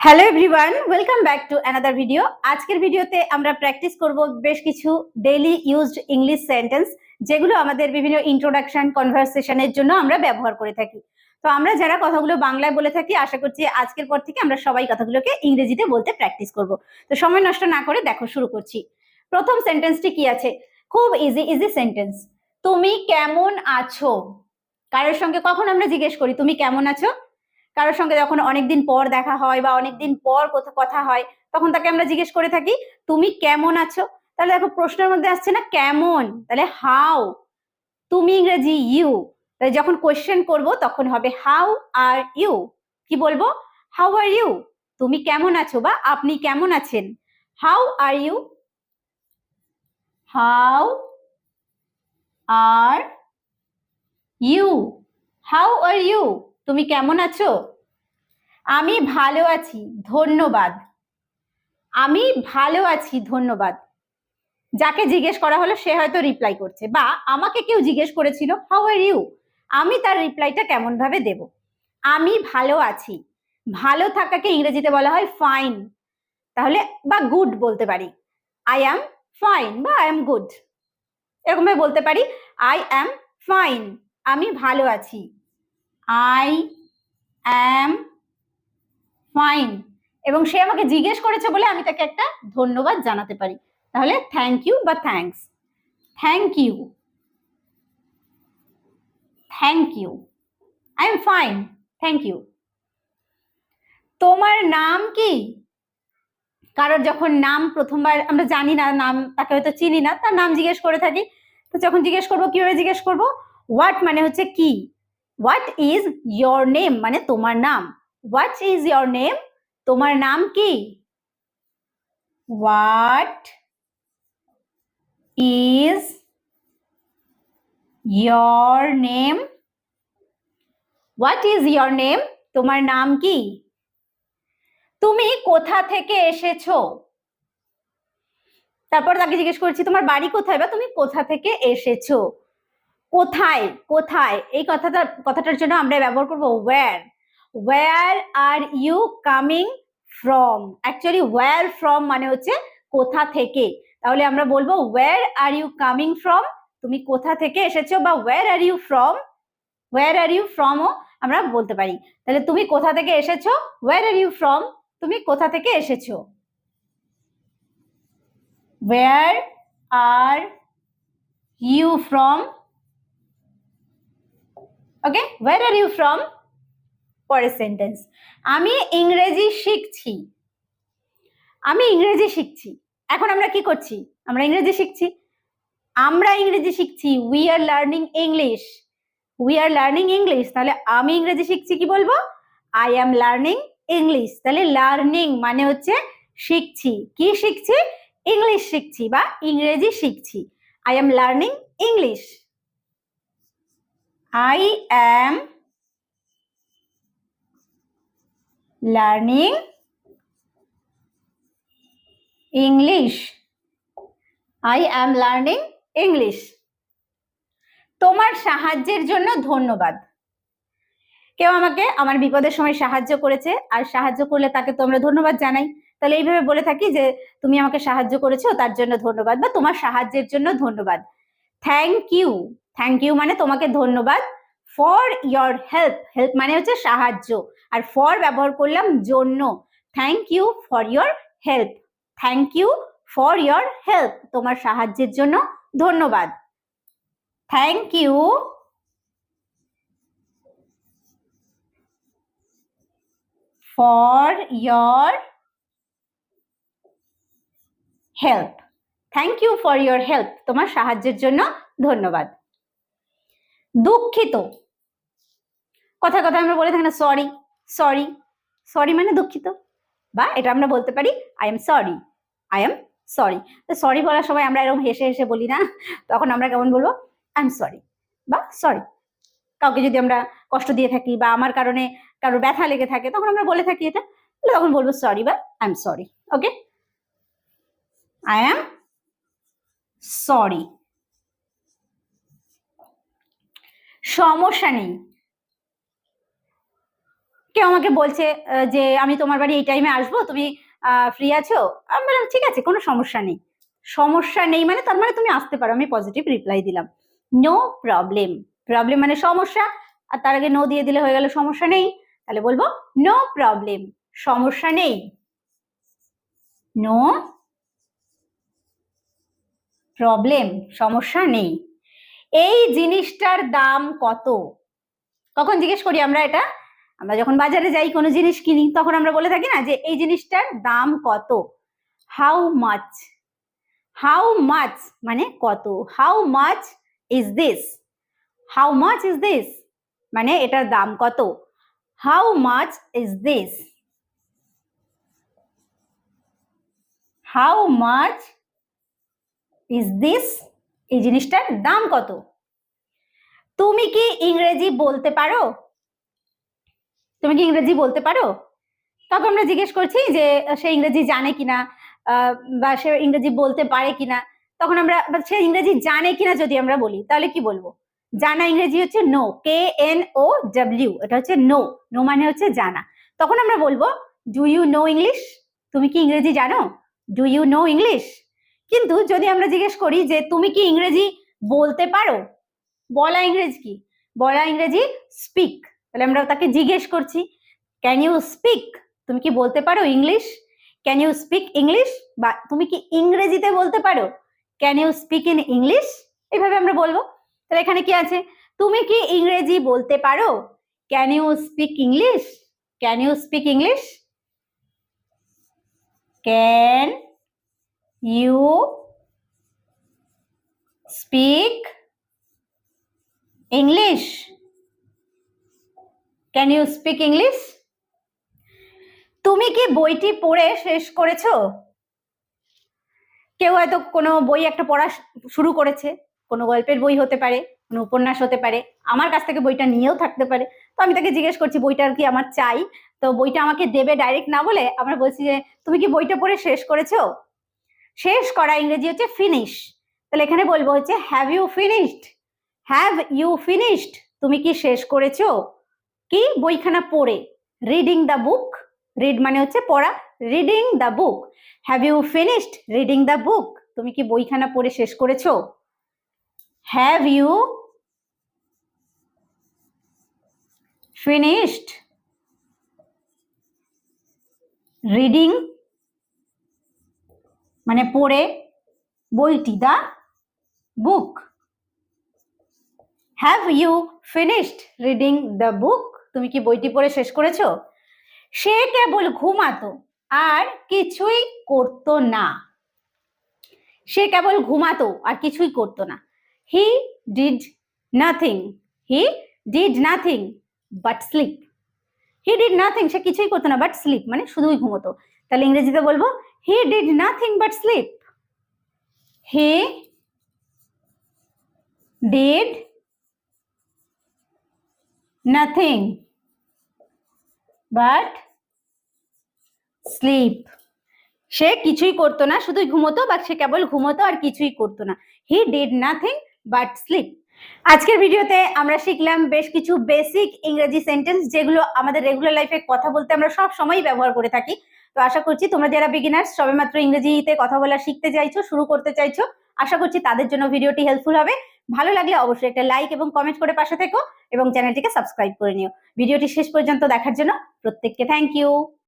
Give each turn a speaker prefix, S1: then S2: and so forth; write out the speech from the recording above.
S1: Hello everyone, welcome back to another video. আজকের ভিডিওতে আমরা প্র্যাকটিস করব বেশ কিছু ডেইলি ইউজড ইংলিশ সেন্টেন্স, যেগুলো আমাদের বিভিন্ন ইন্ট্রোডাকশন কনভারসেশনের জন্য আমরা ব্যবহার করে থাকি। তো আমরা যারা কথাগুলো বাংলায় বলে থাকি, আশা করছি আজকের পর থেকে আমরা সবাই কথাগুলোকে ইংরেজিতে বলতে প্র্যাকটিস করব। তো সময় নষ্ট না করে দেখো, শুরু করছি। প্রথম সেন্টেন্সটি কি আছে? খুব ইজি ইজি সেন্টেন্স। তুমি কেমন আছো? কারোর সঙ্গে কখন আমরা জিজ্ঞেস করি তুমি কেমন আছো? কারোর সঙ্গে যখন অনেকদিন পর দেখা হয় বা অনেকদিন পর কথা হয়, তখন তাকে আমরা জিজ্ঞেস করে থাকি তুমি কেমন আছো। তাহলে দেখো, প্রশ্নের মধ্যে আসছে না কেমন, তাহলে হাউ। তুমি ইংরেজি ইউ, তাহলে যখন কোয়েশ্চেন করব তখন হবে হাউ আর ইউ। কি বলবো? How are you. তুমি কেমন আছো বা আপনি কেমন আছেন? How are you, how are you, how are you. তুমি কেমন আছো? আমি ভালো আছি, ধন্যবাদ। আমি ভালো আছি, ধন্যবাদ। যাকে জিজ্ঞেস করা হলো সে হয়তো রিপ্লাই করছে, বা আমাকে কেউ জিজ্ঞেস করেছিল হাউ আর ইউ, আমি তার রিপ্লাইটা কেমন ভাবে দেব? আমি ভালো আছি। ভালো থাকাকে ইংরেজিতে বলা হয় ফাইন। তাহলে বা গুড বলতে পারি, আই অ্যাম ফাইন বা আই অ্যাম গুড, এরকম ভাবে বলতে পারি। আই অ্যাম ফাইন, আমি ভালো আছি। I am fine. এবং সে আমাকে জিজ্ঞেস করেছে বলে আমি তাকে একটা ধন্যবাদ জানাতে পারি। তাহলে থ্যাংক ইউ বা thanks. Thank you, thank you. I am fine, thank you. তোমার নাম কি? কারোর যখন নাম প্রথমবার আমরা জানি না, নাম তাকে হয়তো চিনি না, তার নাম জিজ্ঞেস করে থাকি। তো যখন জিজ্ঞেস করবো, কিভাবে জিজ্ঞেস করবো? হোয়াট মানে হচ্ছে কি, হোয়াট ইজ ইয়োর নেম মানে তোমার নাম। হোয়াট ইজ ইয়োর নেম, তোমার নাম কি? What is your name, what is your name, তোমার নাম কি? তুমি কোথা থেকে এসেছো? তারপর তাকে জিজ্ঞেস করছি তোমার বাড়ি কোথায় বা তুমি কোথা থেকে এসেছো। কোথায়, কোথায়, এই কথাটার জন্য আমরা ব্যবহার করব where. Where are you coming from. Actually where from মানে হচ্ছে কোথা থেকে। তাহলে আমরা বলবো where are you coming from, তুমি কোথা থেকে এসেছো, বা where are you from. Where are you ফ্রমও আমরা বলতে পারি। তাহলে তুমি কোথা থেকে এসেছো, ওয়্যার আর ইউ ফ্রম, তুমি কোথা থেকে এসেছো। Where are you from? Okay, where are you from? পরের সেন্টেন্স, আমি ইংরেজি শিখছি। আমি ইংরেজি শিখছি। এখন আমরা কি করছি? আমরা ইংরেজি শিখছি। আমরা ইংরেজি শিখছি, we are learning English. We are learning English. তাহলে আমি ইংরেজি শিখছি, কি বলবো? I am learning English. তাহলে লার্নিং মানে হচ্ছে শিখছি। কি শিখছি? ইংলিশ শিখছি বা ইংরেজি শিখছি। I am learning English. I am learning English. I am learning English. তোমার সাহায্যের জন্য ধন্যবাদ। কেউ আমাকে আমার বিপদের সময় সাহায্য করেছে, আর সাহায্য করলে তাকে তো আমরা ধন্যবাদ জানাই। তাহলে এইভাবে বলে থাকি যে তুমি আমাকে সাহায্য করেছো, তার জন্য ধন্যবাদ, বা তোমার সাহায্যের জন্য ধন্যবাদ। Thank you. থ্যাংক ইউ মানে তোমাকে ধন্যবাদ। ফর ইয়োর হেল্প, হেল্প মানে হচ্ছে সাহায্য, আর ফর ব্যবহার করলাম জন্য। Thank you for your help. Thank you for your help, তোমার সাহায্যের জন্য ধন্যবাদ। Thank you for your help. Thank you for your help, তোমার সাহায্যের জন্য ধন্যবাদ। দুঃখিত। কথা কথা আমরা বলে থাকি না সরি, সরি। সরি মানে দুঃখিত, বা এটা আমরা বলতে পারি I am sorry. I am sorry. তো সরি বলার সময় আমরা এরকম হেসে হেসে বলি না, তখন আমরা কেমন বলবো? আই এম সরি বা সরি। কাউকে যদি আমরা কষ্ট দিয়ে থাকি বা আমার কারণে কারোর ব্যথা লেগে থাকে, তখন আমরা বলে থাকি এটা, তখন বলবো সরি বা I am sorry. Okay, I am sorry. সমস্যা নেই। কেউ আমাকে বলছে যে আমি তোমার বাড়ি এই টাইমে আসবো, তুমি ফ্রি আছো? আমি বললাম ঠিক আছে, কোনো সমস্যা নেই। সমস্যা নেই মানে তার মানে তুমি আসতে পারো, আমি পজিটিভ রিপ্লাই দিলাম। নো প্রবলেম, প্রবলেম মানে সমস্যা, আর তার আগে নো দিয়ে দিলে হয়ে গেল সমস্যা নেই। তাহলে বলবো নো প্রবলেম, সমস্যা নেই। নো প্রবলেম, সমস্যা নেই। এই জিনিসটার দাম কত? কখন জিজ্ঞেস করি আমরা এটা? আমরা যখন বাজারে যাই কোনো জিনিস কিনি তখন আমরা বলে থাকি না যে এই জিনিসটার দাম কত। হাউ মাচ, হাউ মাচ মানে কত। How much is this, how much is this মানে এটার দাম কত। How much is this, how much is this, এই জিনিসটার দাম কত। তুমি কি ইংরেজি বলতে পারো? তুমি কি ইংরেজি বলতে পারো? তখন আমরা জিজ্ঞেস করছি যে সে ইংরেজি জানে কিনা, বা সে ইংরেজি বলতে পারে কিনা। তখন আমরা সে ইংরেজি জানে কিনা যদি আমরা বলি তাহলে কি বলবো? জানা ইংরেজি হচ্ছে নো, KNOW, এটা হচ্ছে নো। নো মানে হচ্ছে জানা। তখন আমরা বলবো ডু ইউ নো ইংলিশ, তুমি কি ইংরেজি জানো? Do you know English. কিন্তু যদি আমরা জিজ্ঞেস করি যে তুমি কি ইংরেজি বলতে পারো, বলা ইংরেজি কি? বলা ইংরেজি স্পিক। তাহলে আমরা তাকে জিজ্ঞেস করছি ক্যান ইউ স্পিক, তুমি কি বলতে পারো English? Can you speak English, বা তুমি কি ইংরেজিতে বলতে পারো? Can you speak in English, এইভাবে আমরা বলবো। তাহলে এখানে কি আছে? তুমি কি ইংরেজি বলতে পারো? Can you speak English, can you speak English, can you speak English, can you speak English. তুমি কি বইটি পড়ে শেষ করেছো? কেউ হয়তো কোনো বই একটা পড়া শুরু করেছে, কোনো গল্পের বই হতে পারে, কোনো উপন্যাস হতে পারে, আমার কাছ থেকে বইটা নিয়েও থাকতে পারে। তো আমি তাকে জিজ্ঞেস করছি বইটা কি আমার চাই, তো বইটা আমাকে দেবে ডাইরেক্ট না বলে আমরা বলছি যে তুমি কি বইটা পড়ে শেষ করেছো? শেষ করা ইংরেজি হচ্ছে ফিনিশ। তাহলে এখানে বলবো হচ্ছে have you finished, have you finished, তুমি কি শেষ করেছো কি বইখানা পড়ে? রিডিং দ্য বুক, রিড মানে হচ্ছে পড়া, reading the book. Have you finished reading the book, তুমি কি বইখানা পড়ে শেষ করেছো? হ্যাভ ইউ ফিনিশড রিডিং মানে পড়ে বইটি, the book. Have you finished reading the book, তুমি কি বইটি পড়ে শেষ করেছো? সে কেবল ঘুমাতো আর কিছুই করতো না, সে কেবল ঘুমাতো আর কিছুই করতো না। He did nothing, he did nothing but sleep, he did nothing সে কিছুই করতো না বাট স্লিপ মানে শুধুই ঘুমোতো। তাহলে ইংরেজিতে বলবো he did nothing but sleep, he did nothing but sleep, সে কিছুই করতো না শুধুই ঘুমোতো, বা সে কেবল ঘুমোতো আর কিছুই করতো না। He did nothing but slip. আজকের ভিডিওতে আমরা শিখলাম বেশ কিছু বেসিক ইংরেজি সেন্টেন্স, যেগুলো আমাদের রেগুলার লাইফে কথা বলতে আমরা সব সময় ব্যবহার করে থাকি। তো আশা করছি তোমরা যারা বিগিনার্স, সবেমাত্র ইংরেজিতে কথা বলা শিখতে চাইছো, শুরু করতে চাইছো, আশা করছি তাদের জন্য ভিডিওটি হেল্পফুল হবে। ভালো লাগলে অবশ্যই একটা লাইক এবং কমেন্ট করে পাশে থেকো এবং চ্যানেলটিকে সাবস্ক্রাইব করে নিও। ভিডিওটি শেষ পর্যন্ত দেখার জন্য প্রত্যেককে থ্যাংক ইউ।